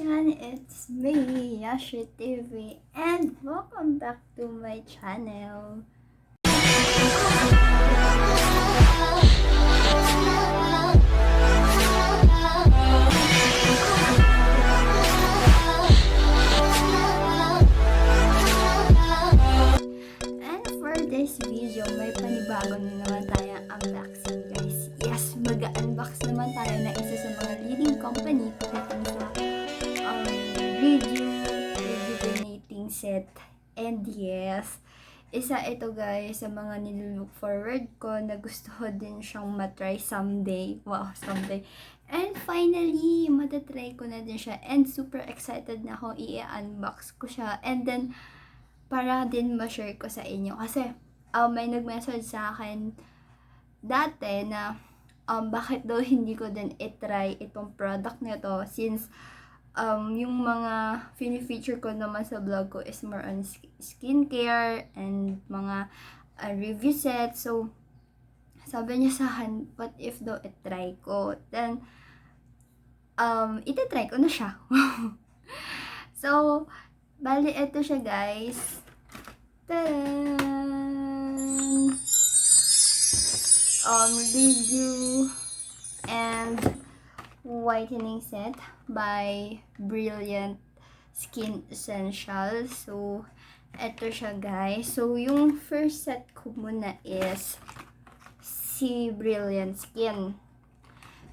neechan, it's me, Yashi TeeVee, and welcome back to my channel. And for this video, may panibago na naman tayong unboxing, guys. Yes, mag-unbox naman tayo na isa sa mga leading company pagdating sa rejuvenating set. And yes, isa ito guys sa mga nilook forward ko na gusto ko din siyang matry someday. Wow, someday. And finally, matatry ko na din siya. And super excited na ako i-unbox ko siya. And then, para din ma-share ko sa inyo. Kasi, may nag-message sa akin dati na bakit daw hindi ko din i-try itong product na to since yung mga fini-feature ko naman sa vlog ko is more on skincare and mga review set. So, sabi niya sa akin, what if daw i-try ko? Then, iti-try ko na siya. So, bali, ito siya guys. Review and whitening set by Brilliant Skin Essentials. So, eto siya guys. So, yung first set ko muna is si Brilliant Skin.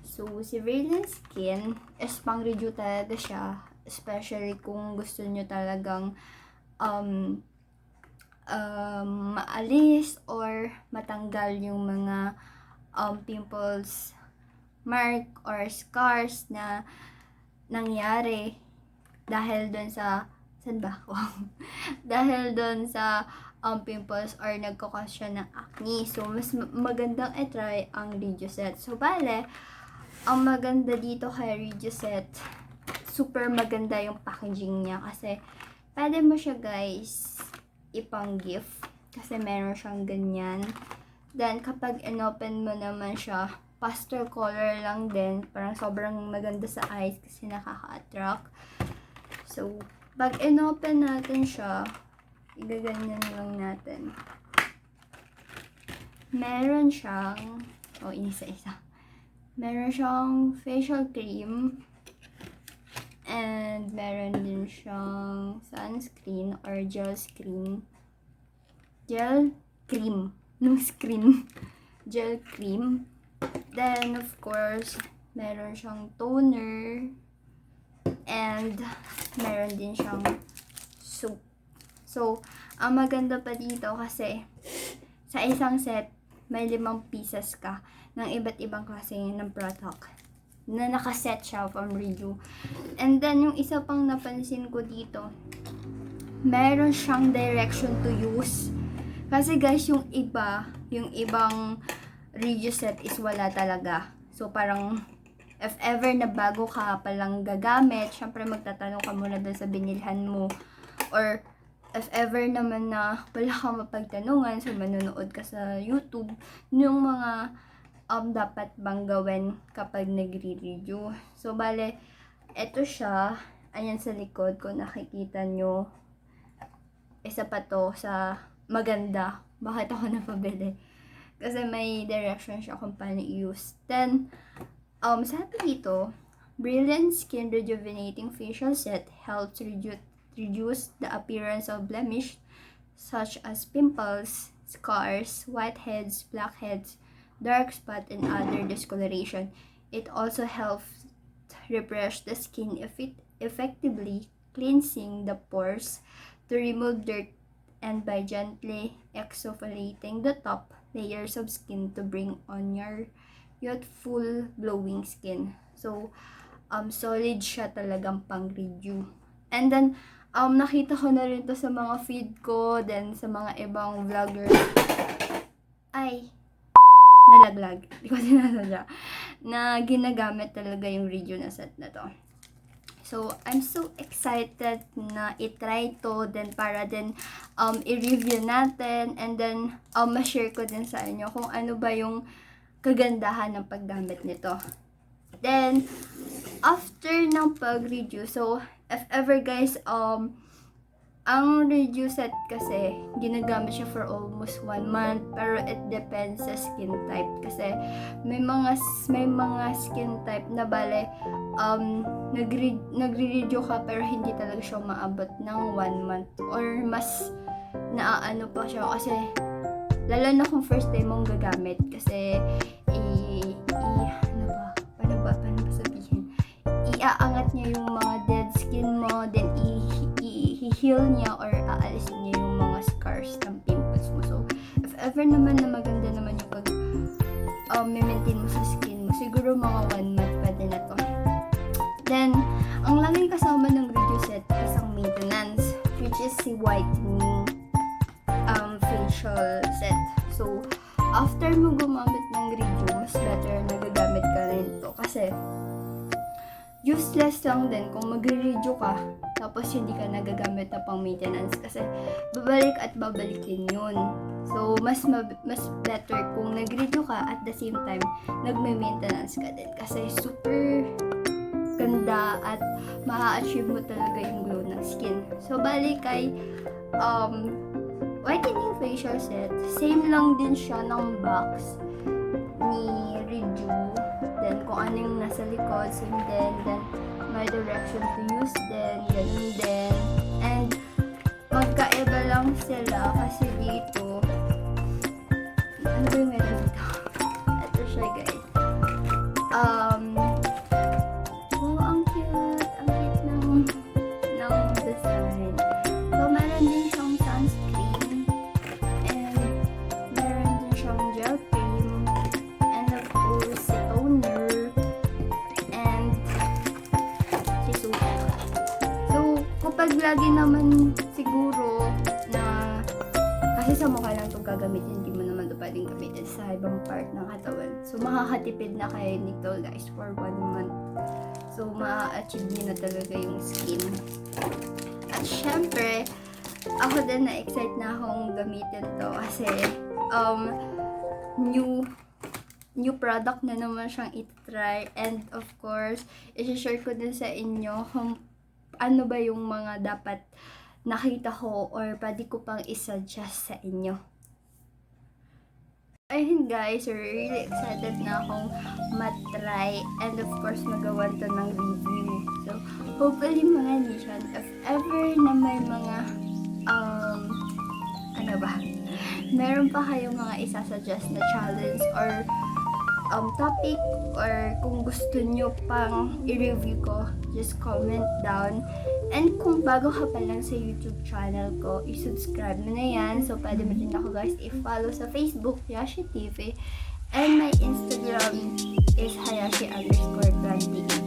So, si Brilliant Skin is pang review talaga siya. Especially kung gusto nyo talagang maalis or matanggal yung mga pimples, mark or scars na nangyari dahil doon sa dahil doon sa pimples or nagkakos siya ng acne. So mas magandang i-try ang Reju set. So bale, ang maganda dito kay Reju set, super maganda yung packaging niya kasi pwede mo siya guys ipang gift kasi meron siyang ganyan. Then kapag inopen mo naman siya, pastel color lang din, parang sobrang maganda sa eyes kasi nakaka-attract. So pag inopen natin siya, igaganyan lang natin. Meron siyang isa-isa. Meron siyang facial cream and meron din siyang sunscreen or gel cream. Gel cream. Then, of course, meron siyang toner. And, meron din siyang soap. So, ang maganda pa dito kasi sa isang set, may 5 pieces ka ng iba't ibang klase ng product na nakaset siya from Reju. And then, yung isa pang napansin ko dito, meron siyang direction to use. Kasi guys, yung ibang Reju set is wala talaga. So, parang, if ever na bago ka palang gagamit, syempre magtatanong ka muna doon sa binilhan mo. Or, if ever naman na wala kang mapagtanungan, so manonood ka sa YouTube, yung mga dapat bang gawin kapag nagre-review. So, bale, eto siya. Ayan sa likod, kung nakikita nyo. Isa pa to sa maganda. Bakit ako napabili? Kasi may direction siya kung paano i-use. Then, sabi dito, Brilliant Skin Rejuvenating Facial Set helps reduce the appearance of blemish such as pimples, scars, whiteheads, blackheads, dark spot, and other discoloration. It also helps refresh the skin effectively, cleansing the pores to remove dirt and by gently exfoliating the top layers of skin to bring on your youthful glowing skin. So, solid siya talagang pang review. And then, nakita ko na rin to sa mga feed ko, then sa mga ibang vloggers. Ay, nalaglag. Hindi ko sinasadya. Na ginagamit talaga yung Reju na set na to. So, I'm so excited na i-try to, then para din i-review natin, and then ma-share ko din sa inyo kung ano ba yung kagandahan ng paggamit nito. Then, after ng pag-review, so if ever guys, ang review set kasi, ginagamit siya for almost 1 month, pero it depends sa skin type. Kasi may mga skin type na bale, nagre-review ka pero hindi talaga siya maabot ng 1 month. Or mas naaano pa siya kasi, lalo na kung first time mong gagamit. Kasi, paano ba sabihin? Iaangat niya yung mga dead skin mo, then i-heal niya or aalisin niya yung mga scars ng pimples mo. So, if ever naman na maganda naman yung pag maintain mo sa skin mo, siguro mga 1 month pwede na to. Then, ang laging kasama ng review set is ang maintenance, which is si whitening facial set. So, after mo gumamit ng review, mas better na gagamit ka rin to kasi useless lang din kung magre-review ka tapos hindi ka nagagamit na pang maintenance kasi babalik at babalikin yun. So, mas better kung nag-review ka at the same time nagme-maintenance ka din kasi super ganda at ma-achieve mo talaga yung glow ng skin. So, balik kay whitening facial set, same lang din siya ng box ni review. Then, kung ano yung nasa likod, same din. Then, may direction to use din. Ganun din. And, magkaiba lang sila kasi dito, ano ba yung meron dito? Ito siya, guys. Wow, ang cute. Ang cute ng design. So, meron din siyang sunscreen. And, meron din siyang gel cream. And, of course, toner. And, si soap. So, kapag lagi naman siguro na kasi sa mukha lang itong gagamitin, hindi mo naman ito pwedeng gamitin sa ibang part ng katawan. So, makakatipid na kayo nito guys for 1 month. So, ma-achieve niyo na talaga yung skin. At syempre, ako din na-excite na akong gamitin to kasi new product na naman siyang i-try. And of course, i-share ko din sa inyo kung ano ba yung mga dapat nakita ko or pwede ko pang i-suggest sa inyo. Ayun guys, really excited na akong matry and of course magawan to ng review. So, hopefully mga neechan, if ever na may mga meron pa kayong mga isasuggest na challenge or topic or kung gusto nyo pang i-review ko, just comment down. And kung bago ka pa lang sa YouTube channel ko, i-subscribe mo na yan. So, pwede mo din ako guys i-follow sa Facebook, Yashi TeeVee. And my Instagram is Hayashi_28.